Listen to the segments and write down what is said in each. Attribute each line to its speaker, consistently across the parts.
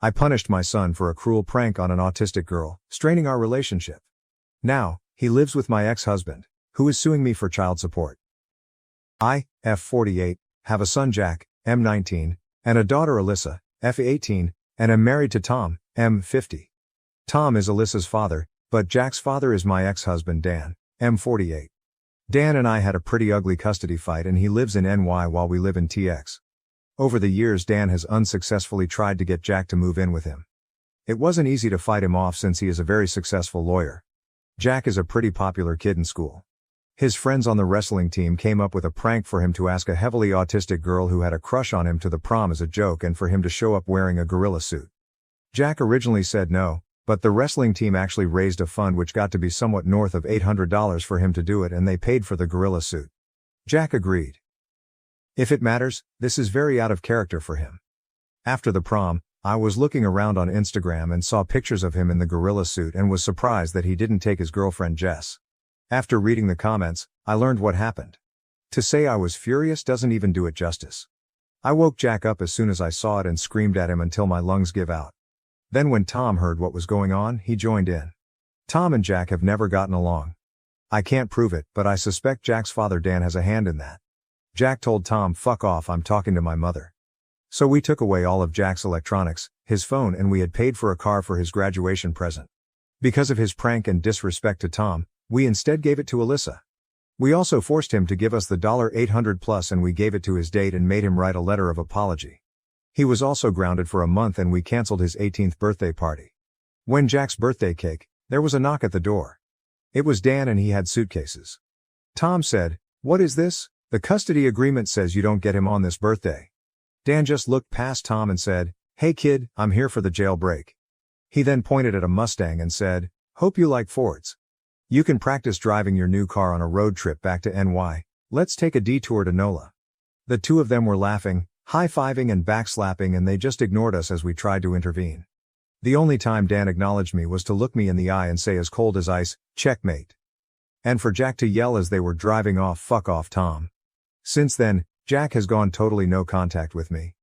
Speaker 1: I punished my son for a cruel prank on an autistic girl, straining our relationship. Now, he lives with my ex-husband, who is suing me for child support. I, F48, have a son Jack, M19, and a daughter Alyssa, F18, and am married to Tom, M50. Tom is Alyssa's father, but Jack's father is my ex-husband Dan, M48. Dan and I had a pretty ugly custody fight and he lives in NY while we live in TX. Over the years Dan has unsuccessfully tried to get Jack to move in with him. It wasn't easy to fight him off since he is a very successful lawyer. Jack is a pretty popular kid in school. His friends on the wrestling team came up with a prank for him to ask a heavily autistic girl who had a crush on him to the prom as a joke and for him to show up wearing a gorilla suit. Jack originally said no, but the wrestling team actually raised a fund which got to be somewhat north of $800 for him to do it and they paid for the gorilla suit. Jack agreed. If it matters, this is very out of character for him. After the prom, I was looking around on Instagram and saw pictures of him in the gorilla suit and was surprised that he didn't take his girlfriend Jess. After reading the comments, I learned what happened. To say I was furious doesn't even do it justice. I woke Jack up as soon as I saw it and screamed at him until my lungs give out. Then when Tom heard what was going on, he joined in. Tom and Jack have never gotten along. I can't prove it, but I suspect Jack's father Dan has a hand in that. Jack told Tom, "Fuck off, I'm talking to my mother." So we took away all of Jack's electronics, his phone, and we had paid for a car for his graduation present. Because of his prank and disrespect to Tom, we instead gave it to Alyssa. We also forced him to give us the $800 plus and we gave it to his date and made him write a letter of apology. He was also grounded for a month and we canceled his 18th birthday party. When Jack's birthday cake, there was a knock at the door. It was Dan and he had suitcases. Tom said, "What is this? The custody agreement says you don't get him on this birthday." Dan just looked past Tom and said, "Hey kid, I'm here for the jailbreak." He then pointed at a Mustang and said, "Hope you like Fords. You can practice driving your new car on a road trip back to NY. Let's take a detour to NOLA." The two of them were laughing, high-fiving and backslapping and they just ignored us as we tried to intervene. The only time Dan acknowledged me was to look me in the eye and say as cold as ice, "Checkmate." And for Jack to yell as they were driving off, "Fuck off, Tom." Since then, Jack has gone totally no contact with me.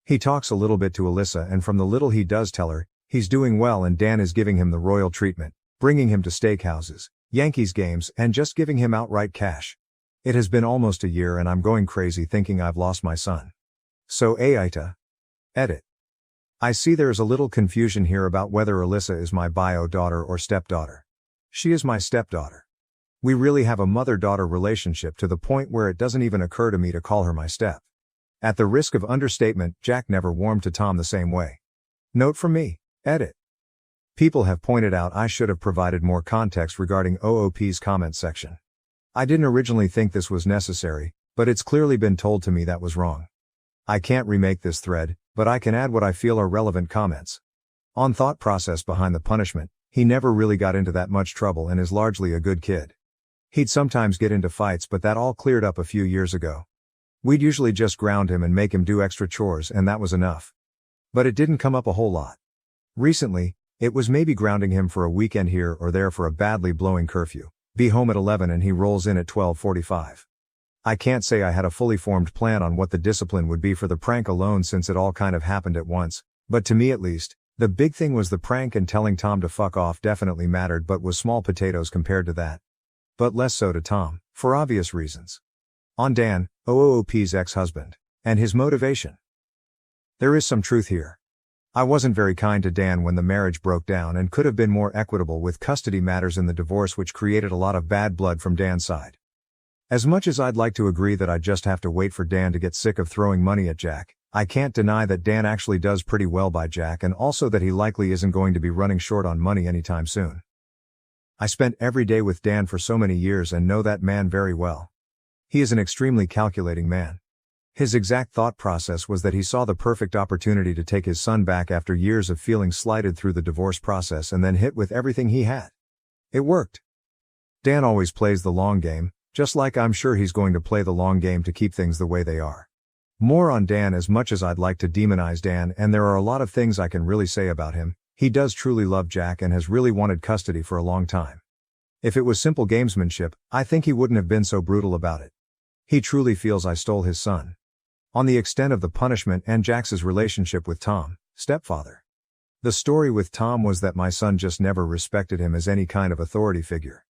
Speaker 1: He talks a little bit to Alyssa and from the little he does tell her, he's doing well and Dan is giving him the royal treatment, bringing him to steakhouses, Yankees games and just giving him outright cash. It has been almost a year and I'm going crazy thinking I've lost my son. So AITA. Edit. I see there is a little confusion here about whether Alyssa is my bio daughter or stepdaughter. She is my stepdaughter. We really have a mother-daughter relationship to the point where it doesn't even occur to me to call her my step. At the risk of understatement, Jack never warmed to Tom the same way. Note from me. Edit. People have pointed out I should have provided more context regarding OOP's comment section. I didn't originally think this was necessary, but it's clearly been told to me that was wrong. I can't remake this thread, but I can add what I feel are relevant comments. On thought process behind the punishment, he never really got into that much trouble and is largely a good kid. He'd sometimes get into fights but that all cleared up a few years ago. We'd usually just ground him and make him do extra chores and that was enough. But it didn't come up a whole lot. Recently, it was maybe grounding him for a weekend here or there for a badly blowing curfew, be home at 11 and he rolls in at 12:45. I can't say I had a fully formed plan on what the discipline would be for the prank alone since it all kind of happened at once, but to me at least, the big thing was the prank and telling Tom to fuck off definitely mattered but was small potatoes compared to that. But less so to Tom, for obvious reasons. On Dan, OOP's ex-husband, and his motivation. There is some truth here. I wasn't very kind to Dan when the marriage broke down and could have been more equitable with custody matters in the divorce which created a lot of bad blood from Dan's side. As much as I'd like to agree that I just have to wait for Dan to get sick of throwing money at Jack, I can't deny that Dan actually does pretty well by Jack and also that he likely isn't going to be running short on money anytime soon. I spent every day with Dan for so many years and know that man very well. He is an extremely calculating man. His exact thought process was that he saw the perfect opportunity to take his son back after years of feeling slighted through the divorce process and then hit with everything he had. It worked. Dan always plays the long game, just like I'm sure he's going to play the long game to keep things the way they are. More on Dan. As much as I'd like to demonize Dan, and there are a lot of things I can really say about him, he does truly love Jack and has really wanted custody for a long time. If it was simple gamesmanship, I think he wouldn't have been so brutal about it. He truly feels I stole his son. On the extent of the punishment and Jack's relationship with Tom, stepfather. The story with Tom was that my son just never respected him as any kind of authority figure.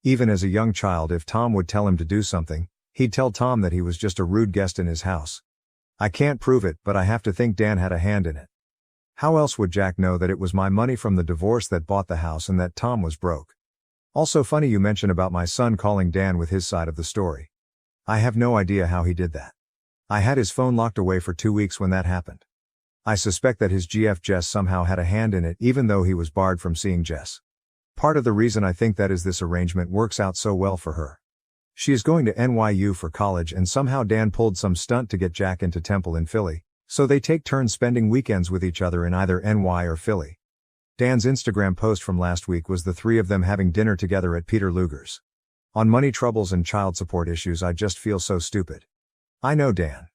Speaker 1: Even as a young child, if Tom would tell him to do something, he'd tell Tom that he was just a rude guest in his house. I can't prove it, but I have to think Dan had a hand in it. How else would Jack know that it was my money from the divorce that bought the house and that Tom was broke? Also funny you mention about my son calling Dan with his side of the story. I have no idea how he did that. I had his phone locked away for 2 weeks when that happened. I suspect that his GF Jess somehow had a hand in it even though he was barred from seeing Jess. Part of the reason I think that is this arrangement works out so well for her. She is going to NYU for college and somehow Dan pulled some stunt to get Jack into Temple in Philly, so they take turns spending weekends with each other in either NY or Philly. Dan's Instagram post from last week was the three of them having dinner together at Peter Luger's. On money troubles and child support issues, I just feel so stupid. I know Dan.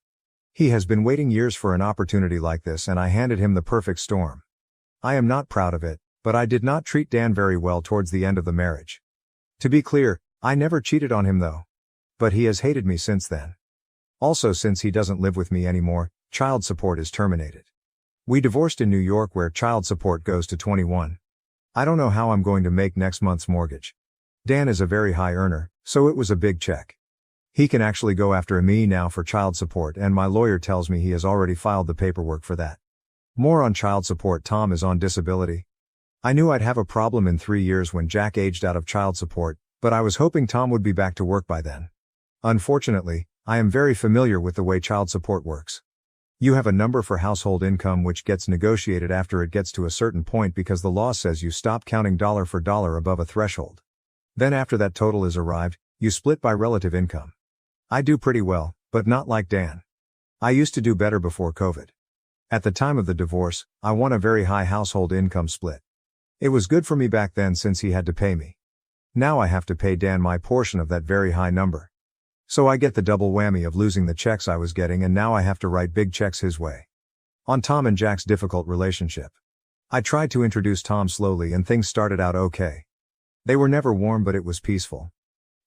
Speaker 1: He has been waiting years for an opportunity like this and I handed him the perfect storm. I am not proud of it, but I did not treat Dan very well towards the end of the marriage. To be clear, I never cheated on him though. But he has hated me since then. Also, since he doesn't live with me anymore, child support is terminated. We divorced in New York where child support goes to 21. I don't know how I'm going to make next month's mortgage. Dan is a very high earner, so it was a big check. He can actually go after me now for child support and my lawyer tells me he has already filed the paperwork for that. More on child support. Tom is on disability. I knew I'd have a problem in 3 years when Jack aged out of child support, but I was hoping Tom would be back to work by then. Unfortunately, I am very familiar with the way child support works. You have a number for household income which gets negotiated after it gets to a certain point because the law says you stop counting dollar for dollar above a threshold. Then after that total is arrived, you split by relative income. I do pretty well, but not like Dan. I used to do better before COVID. At the time of the divorce, I won a very high household income split. It was good for me back then since he had to pay me. Now I have to pay Dan my portion of that very high number. So I get the double whammy of losing the checks I was getting and now I have to write big checks his way. On Tom and Jack's difficult relationship. I tried to introduce Tom slowly and things started out okay. They were never warm but it was peaceful.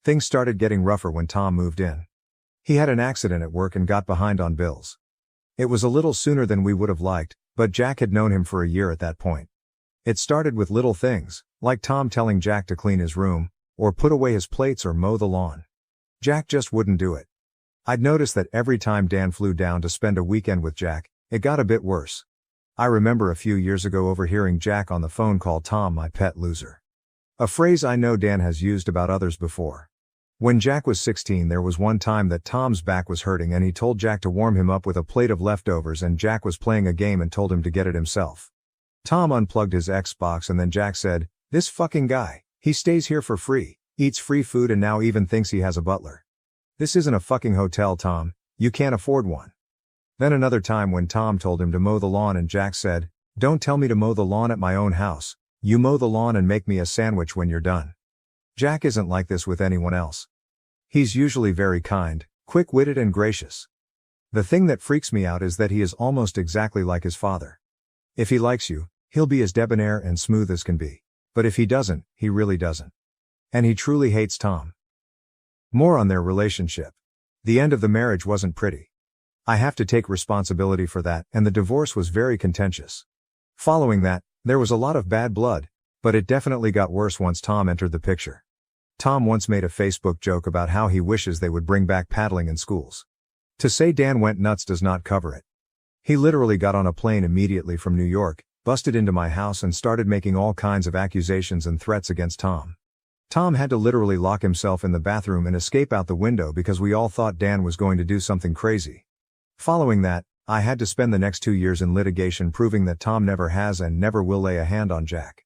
Speaker 1: Things started getting rougher when Tom moved in. He had an accident at work and got behind on bills. It was a little sooner than we would have liked, but Jack had known him for a year at that point. It started with little things, like Tom telling Jack to clean his room, or put away his plates or mow the lawn. Jack just wouldn't do it. I'd noticed that every time Dan flew down to spend a weekend with Jack, it got a bit worse. I remember a few years ago overhearing Jack on the phone call Tom my pet loser. A phrase I know Dan has used about others before. When Jack was 16 there was one time that Tom's back was hurting and he told Jack to warm him up with a plate of leftovers and Jack was playing a game and told him to get it himself. Tom unplugged his Xbox and then Jack said, "This fucking guy, he stays here for free, eats free food and now even thinks he has a butler. This isn't a fucking hotel, Tom, you can't afford one." Then another time when Tom told him to mow the lawn and Jack said, "Don't tell me to mow the lawn at my own house, you mow the lawn and make me a sandwich when you're done." Jack isn't like this with anyone else. He's usually very kind, quick-witted and gracious. The thing that freaks me out is that he is almost exactly like his father. If he likes you, he'll be as debonair and smooth as can be. But if he doesn't, he really doesn't. And he truly hates Tom. More on their relationship. The end of the marriage wasn't pretty. I have to take responsibility for that, and the divorce was very contentious. Following that, there was a lot of bad blood, but it definitely got worse once Tom entered the picture. Tom once made a Facebook joke about how he wishes they would bring back paddling in schools. To say Dan went nuts does not cover it. He literally got on a plane immediately from New York, busted into my house and started making all kinds of accusations and threats against Tom. Tom had to literally lock himself in the bathroom and escape out the window because we all thought Dan was going to do something crazy. Following that, I had to spend the next 2 years in litigation proving that Tom never has and never will lay a hand on Jack.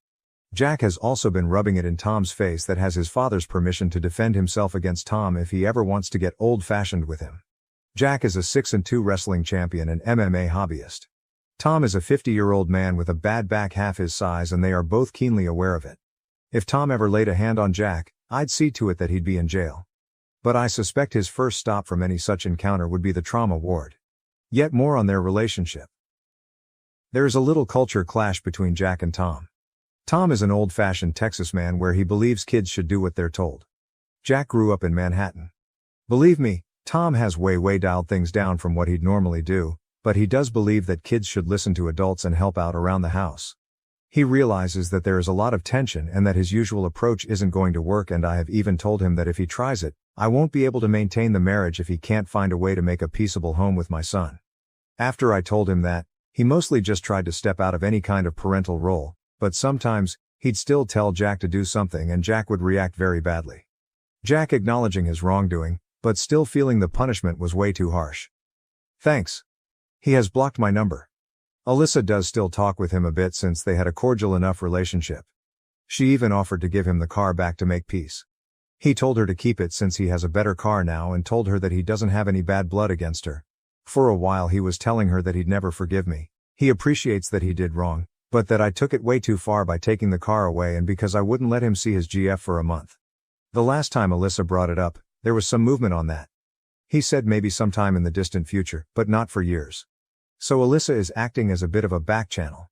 Speaker 1: Jack has also been rubbing it in Tom's face that has his father's permission to defend himself against Tom if he ever wants to get old-fashioned with him. Jack is a 6'2" wrestling champion and MMA hobbyist. Tom is a 50-year-old man with a bad back half his size and they are both keenly aware of it. If Tom ever laid a hand on Jack, I'd see to it that he'd be in jail. But I suspect his first stop from any such encounter would be the trauma ward. Yet more on their relationship. There is a little culture clash between Jack and Tom. Tom is an old-fashioned Texas man where he believes kids should do what they're told. Jack grew up in Manhattan. Believe me, Tom has way dialed things down from what he'd normally do, but he does believe that kids should listen to adults and help out around the house. He realizes that there is a lot of tension and that his usual approach isn't going to work, and I have even told him that if he tries it, I won't be able to maintain the marriage if he can't find a way to make a peaceable home with my son. After I told him that, he mostly just tried to step out of any kind of parental role, but sometimes, he'd still tell Jack to do something and Jack would react very badly. Jack acknowledging his wrongdoing, but still feeling the punishment was way too harsh. Thanks. He has blocked my number. Alyssa does still talk with him a bit since they had a cordial enough relationship. She even offered to give him the car back to make peace. He told her to keep it since he has a better car now and told her that he doesn't have any bad blood against her. For a while he was telling her that he'd never forgive me. He appreciates that he did wrong, but that I took it way too far by taking the car away and because I wouldn't let him see his GF for a month. The last time Alyssa brought it up, there was some movement on that. He said maybe sometime in the distant future, but not for years. So Alyssa is acting as a bit of a back channel.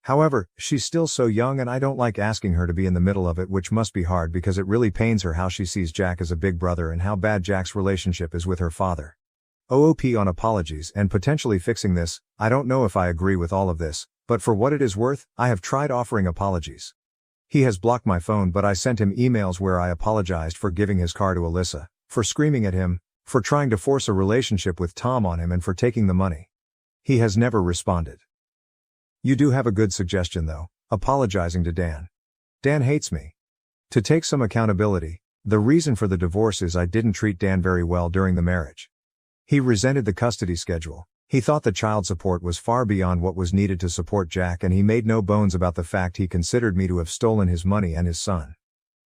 Speaker 1: However, she's still so young and I don't like asking her to be in the middle of it, which must be hard because it really pains her how she sees Jack as a big brother and how bad Jack's relationship is with her father. OOP on apologies and potentially fixing this. I don't know if I agree with all of this, but for what it is worth, I have tried offering apologies. He has blocked my phone, but I sent him emails where I apologized for giving his car to Alyssa, for screaming at him, for trying to force a relationship with Tom on him and for taking the money. He has never responded. You do have a good suggestion though, apologizing to Dan. Dan hates me. To take some accountability, the reason for the divorce is I didn't treat Dan very well during the marriage. He resented the custody schedule. He thought the child support was far beyond what was needed to support Jack, and he made no bones about the fact he considered me to have stolen his money and his son.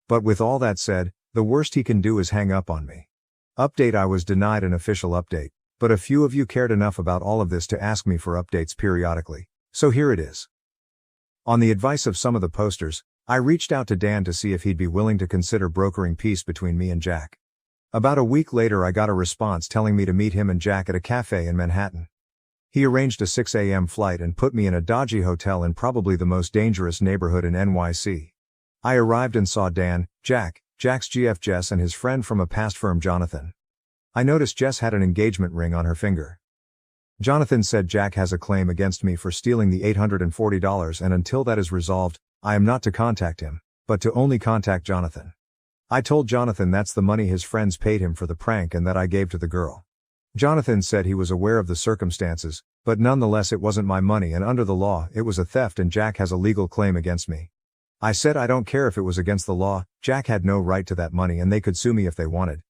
Speaker 1: But with all that said, the worst he can do is hang up on me. Update: I was denied an official update, but a few of you cared enough about all of this to ask me for updates periodically, so here it is. On the advice of some of the posters, I reached out to Dan to see if he'd be willing to consider brokering peace between me and Jack. About a week later I got a response telling me to meet him and Jack at a cafe in Manhattan. He arranged a 6 a.m. flight and put me in a dodgy hotel in probably the most dangerous neighborhood in NYC. I arrived and saw Dan, Jack's GF Jess, and his friend from a past firm, Jonathan. I noticed Jess had an engagement ring on her finger. Jonathan said Jack has a claim against me for stealing the $840, and until that is resolved, I am not to contact him, but to only contact Jonathan. I told Jonathan that's the money his friends paid him for the prank and that I gave to the girl. Jonathan said he was aware of the circumstances, but nonetheless it wasn't my money and under the law it was a theft and Jack has a legal claim against me. I said I don't care if it was against the law, Jack had no right to that money and they could sue me if they wanted.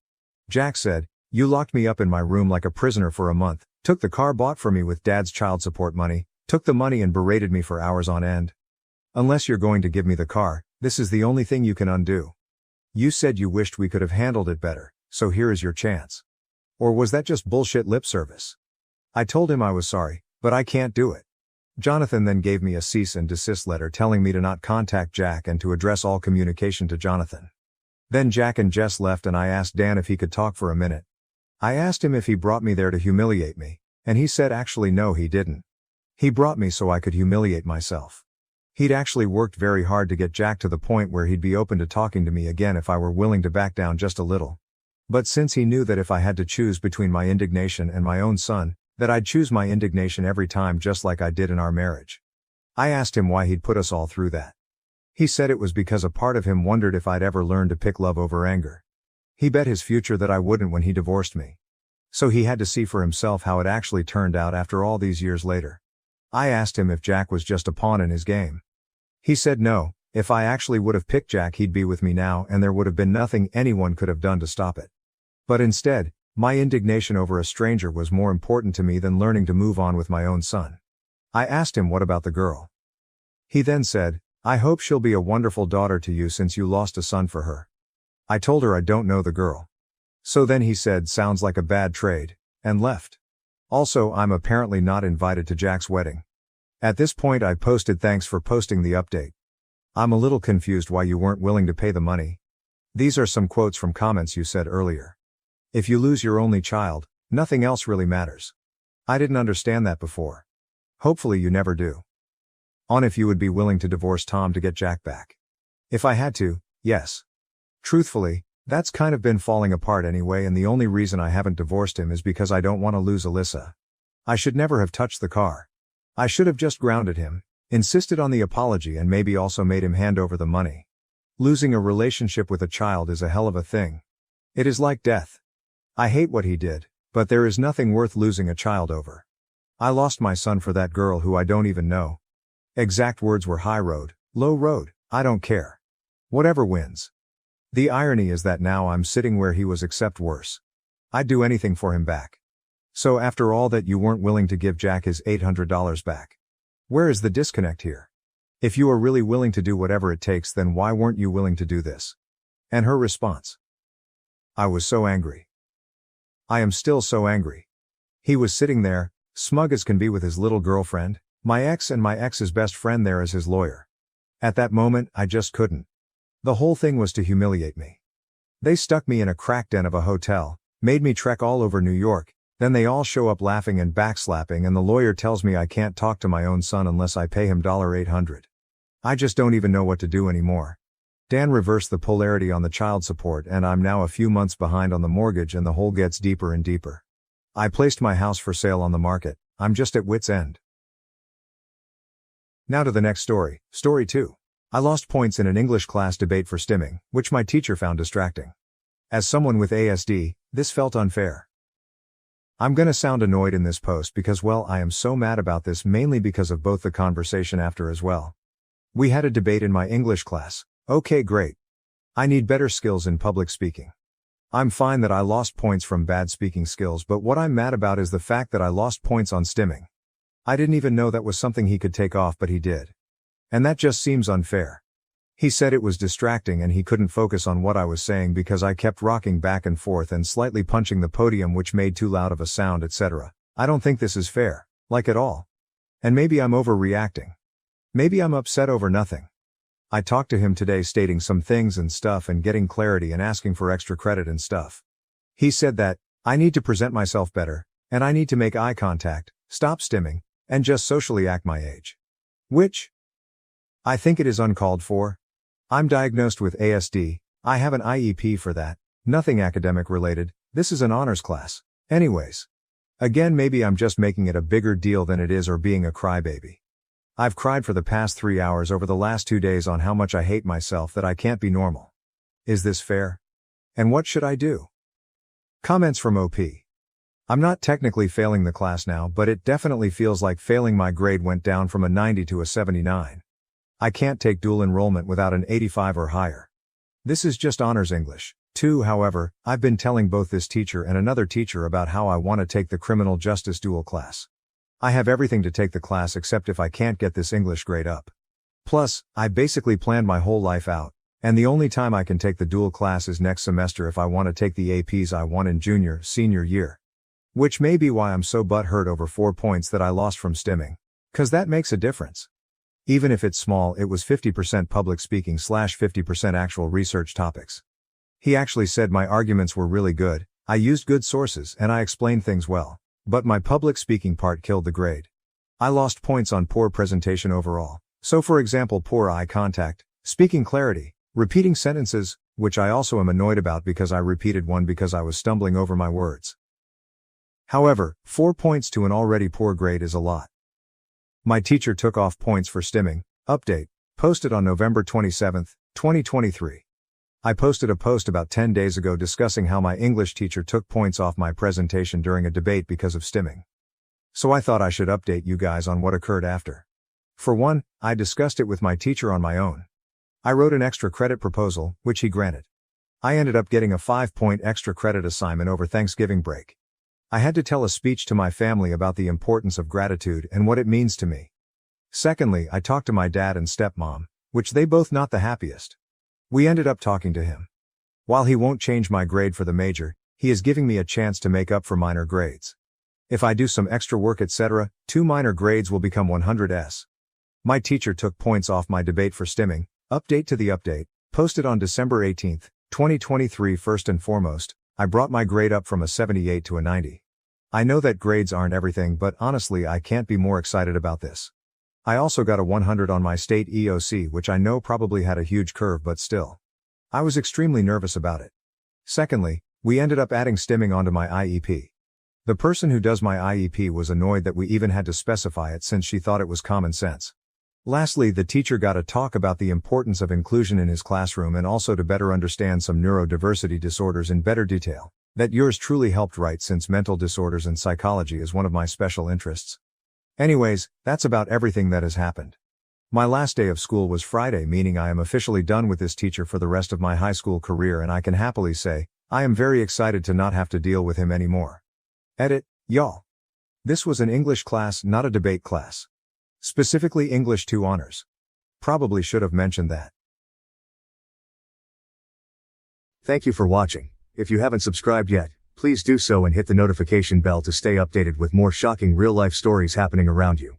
Speaker 1: Jack said, "You locked me up in my room like a prisoner for a month, took the car bought for me with Dad's child support money, took the money and berated me for hours on end. Unless you're going to give me the car, this is the only thing you can undo. You said you wished we could have handled it better, so here is your chance. Or was that just bullshit lip service?" I told him I was sorry, but I can't do it. Jonathan then gave me a cease and desist letter telling me to not contact Jack and to address all communication to Jonathan. Then Jack and Jess left and I asked Dan if he could talk for a minute. I asked him if he brought me there to humiliate me, and he said actually no, he didn't. He brought me so I could humiliate myself. He'd actually worked very hard to get Jack to the point where he'd be open to talking to me again if I were willing to back down just a little. But since he knew that if I had to choose between my indignation and my own son, that I'd choose my indignation every time, just like I did in our marriage. I asked him why he'd put us all through that. He said it was because a part of him wondered if I'd ever learn to pick love over anger. He bet his future that I wouldn't when he divorced me. So he had to see for himself how it actually turned out after all these years later. I asked him if Jack was just a pawn in his game. He said no, if I actually would have picked Jack he'd be with me now and there would have been nothing anyone could have done to stop it. But instead, my indignation over a stranger was more important to me than learning to move on with my own son. I asked him what about the girl. He then said, "I hope she'll be a wonderful daughter to you since you lost a son for her." I told her I don't know the girl. So then he said sounds like a bad trade, and left. Also, I'm apparently not invited to Jack's wedding. At this point I posted thanks for posting the update. I'm a little confused why you weren't willing to pay the money. These are some quotes from comments you said earlier. If you lose your only child, nothing else really matters. I didn't understand that before. Hopefully you never do. On if you would be willing to divorce Tom to get Jack back. If I had to, yes. Truthfully, that's kind of been falling apart anyway, and the only reason I haven't divorced him is because I don't want to lose Alyssa. I should never have touched the car. I should have just grounded him, Insisted on the apology and maybe also made him hand over the money. Losing a relationship with a child is a hell of a thing. It is like death. I hate what he did, but there is nothing worth losing a child over. I lost my son for that girl who I don't even know. Exact words were high road, low road, I don't care. Whatever wins. The irony is that now I'm sitting where he was, except worse. I'd do anything for him back. So after all that, you weren't willing to give Jack his $800 back. Where is the disconnect here? If you are really willing to do whatever it takes, then why weren't you willing to do this? And her response? I was so angry. I am still so angry. He was sitting there, smug as can be with his little girlfriend, my ex and my ex's best friend there as his lawyer. At that moment, I just couldn't. The whole thing was to humiliate me. They stuck me in a crack den of a hotel, made me trek all over New York, then they all show up laughing and backslapping, and the lawyer tells me I can't talk to my own son unless I pay him $800. I just don't even know what to do anymore. Dan reversed the polarity on the child support, and I'm now a few months behind on the mortgage, and the hole gets deeper and deeper. I placed my house for sale on the market. I'm just at wit's end. Now to the next story, story 2. I lost points in an English class debate for stimming, which my teacher found distracting. As someone with ASD, this felt unfair. I'm gonna sound annoyed in this post because, well, I am so mad about this, mainly because of both the conversation after as well. We had a debate in my English class. Okay, great. I need better skills in public speaking. I'm fine that I lost points from bad speaking skills, but what I'm mad about is the fact that I lost points on stimming. I didn't even know that was something he could take off, but he did. And that just seems unfair. He said it was distracting and he couldn't focus on what I was saying because I kept rocking back and forth and slightly punching the podium, which made too loud of a sound, etc. I don't think this is fair, like at all. And maybe I'm overreacting. Maybe I'm upset over nothing. I talked to him today stating some things and stuff and getting clarity and asking for extra credit and stuff. He said that I need to present myself better, and I need to make eye contact, stop stimming, and just socially act my age. Which I think it is uncalled for. I'm diagnosed with ASD, I have an IEP for that, nothing academic related, this is an honors class. Anyways. Again, maybe I'm just making it a bigger deal than it is or being a crybaby. I've cried for the past 3 hours over the last 2 days on how much I hate myself, that I can't be normal. Is this fair? And what should I do? Comments from OP. I'm not technically failing the class now, but it definitely feels like failing. My grade went down from a 90 to a 79. I can't take dual enrollment without an 85 or higher. This is just honors English. 2. However, I've been telling both this teacher and another teacher about how I want to take the criminal justice dual class. I have everything to take the class except if I can't get this English grade up. Plus, I basically planned my whole life out, and the only time I can take the dual class is next semester if I want to take the APs I want in senior year. Which may be why I'm so butthurt over 4 points that I lost from stimming. 'Cause that makes a difference. Even if it's small, it was 50% public speaking / 50% actual research topics. He actually said my arguments were really good, I used good sources and I explained things well. But my public speaking part killed the grade. I lost points on poor presentation overall. So for example, poor eye contact, speaking clarity, repeating sentences, which I also am annoyed about because I repeated one because I was stumbling over my words. However, 4 points to an already poor grade is a lot. My teacher took off points for stimming. Update, posted on November 27, 2023. I posted a post about 10 days ago discussing how my English teacher took points off my presentation during a debate because of stimming. So I thought I should update you guys on what occurred after. For one, I discussed it with my teacher on my own. I wrote an extra credit proposal, which he granted. I ended up getting a 5-point extra credit assignment over Thanksgiving break. I had to tell a speech to my family about the importance of gratitude and what it means to me. Secondly, I talked to my dad and stepmom, which they both not the happiest. We ended up talking to him. While he won't change my grade for the major, he is giving me a chance to make up for minor grades. If I do some extra work, etc., 2 minor grades will become 100s. My teacher took points off my debate for stimming. Update to the update, posted on December 18, 2023. First and foremost, I brought my grade up from a 78 to a 90. I know that grades aren't everything, but honestly I can't be more excited about this. I also got a 100 on my state EOC, which I know probably had a huge curve, but still. I was extremely nervous about it. Secondly, we ended up adding stimming onto my IEP. The person who does my IEP was annoyed that we even had to specify it since she thought it was common sense. Lastly, the teacher got to talk about the importance of inclusion in his classroom and also to better understand some neurodiversity disorders in better detail. That yours truly helped write, since mental disorders and psychology is one of my special interests. Anyways, that's about everything that has happened. My last day of school was Friday, meaning I am officially done with this teacher for the rest of my high school career, and I can happily say, I am very excited to not have to deal with him anymore. Edit, y'all. This was an English class, not a debate class. Specifically English 2 honors. Probably should have mentioned that. Thank you for watching. If you haven't subscribed yet, please do so and hit the notification bell to stay updated with more shocking real-life stories happening around you.